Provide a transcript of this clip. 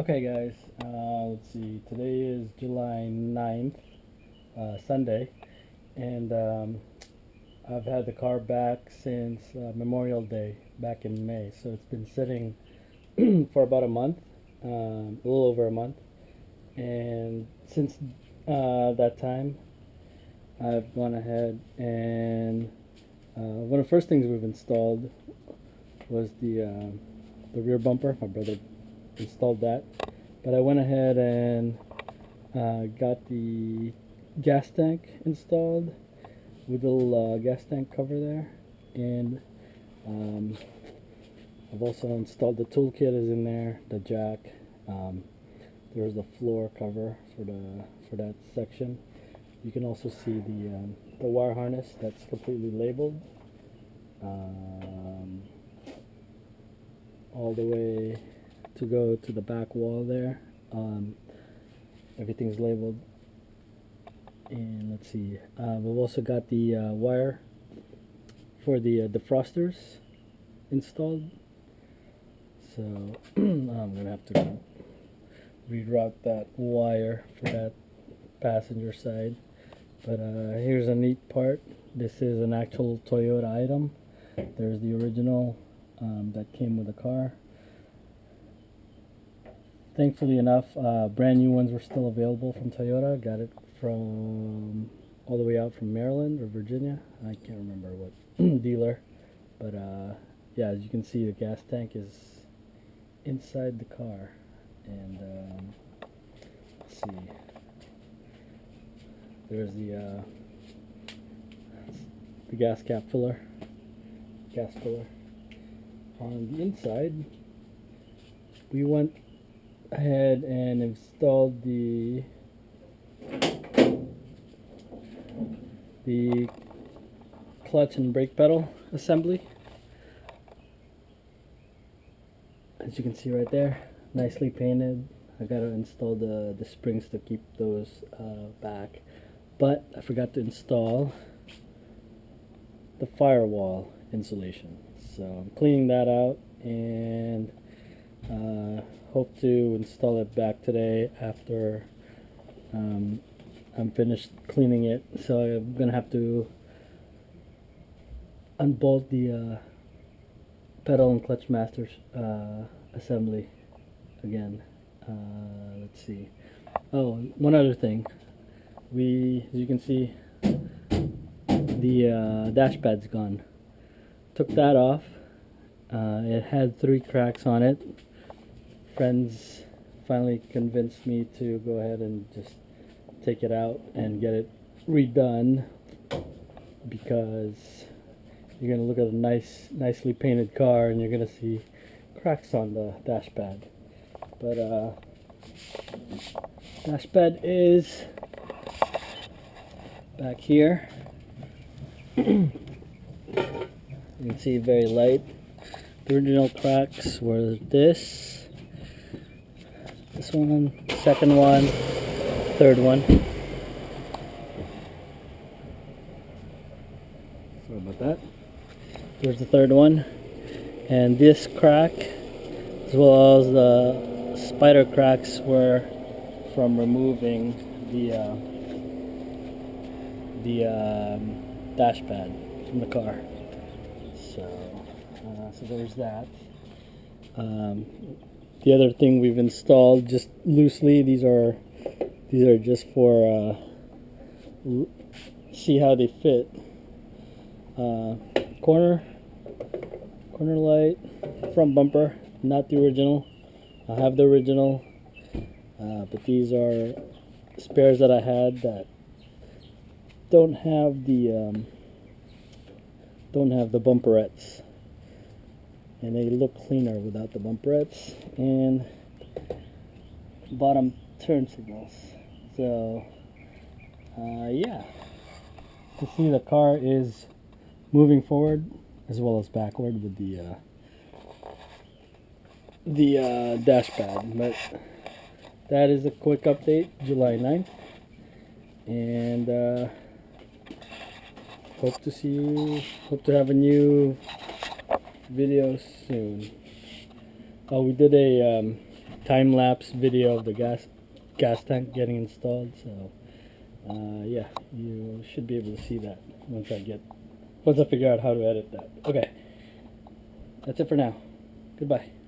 Okay guys, let's see, today is July 9th, Sunday, and I've had the car back since Memorial Day, back in May, so it's been sitting for about a month, a little over a month, and since that time, I've gone ahead and one of the first things we've installed was the rear bumper. My brother installed that, but I went ahead and got the gas tank installed with a little gas tank cover there, and um, I've also installed the toolkit is in there, the jack. There's the floor cover for that section. You can also see the wire harness that's completely labeled all the way to go to the back wall there. Everything's labeled. And let's see, we've also got the wire for the defrosters installed. So I'm gonna have to reroute that wire for that passenger side. But here's a neat part. This is an actual Toyota item. There's the original that came with the car. Thankfully enough, brand new ones were still available from Toyota. Got it from all the way out from Maryland or Virginia. I can't remember what dealer. But yeah, as you can see, the gas tank is inside the car. And let's see. There's the gas cap filler, gas filler. On the inside, we went ahead and installed the clutch and brake pedal assembly. As you can see right there, nicely painted. I gotta install the springs to keep those back, but I forgot to install the firewall insulation, so I'm cleaning that out and hope to install it back today after I'm finished cleaning it. So I'm gonna have to unbolt the pedal and clutch masters assembly again. Let's see. Oh, one other thing. As you can see, the dash pad's gone. Took that off. It had 3 cracks on it. Friends finally convinced me to go ahead and just take it out and get it redone, because you're gonna look at a nicely painted car and you're gonna see cracks on the dash pad. But dash pad is back here. You can see very light. The original cracks were this one, second one, third one. Sorry about that. There's the third one, and this crack, as well as the spider cracks, were from removing the dash pad from the car. So there's that. The other thing we've installed, just loosely, these are just for see how they fit. Corner light, front bumper, not the original. I have the original, but these are spares that I had that don't have the bumperettes, and they look cleaner without the bumperettes and bottom turn signals. So yeah, you can see the car is moving forward as well as backward with the dash pad. But that is a quick update, July 9th, and hope to have a new video soon. Oh, we did a time-lapse video of the gas tank getting installed. So yeah, you should be able to see that once I figure out how to edit that. Okay, that's it for now. Goodbye.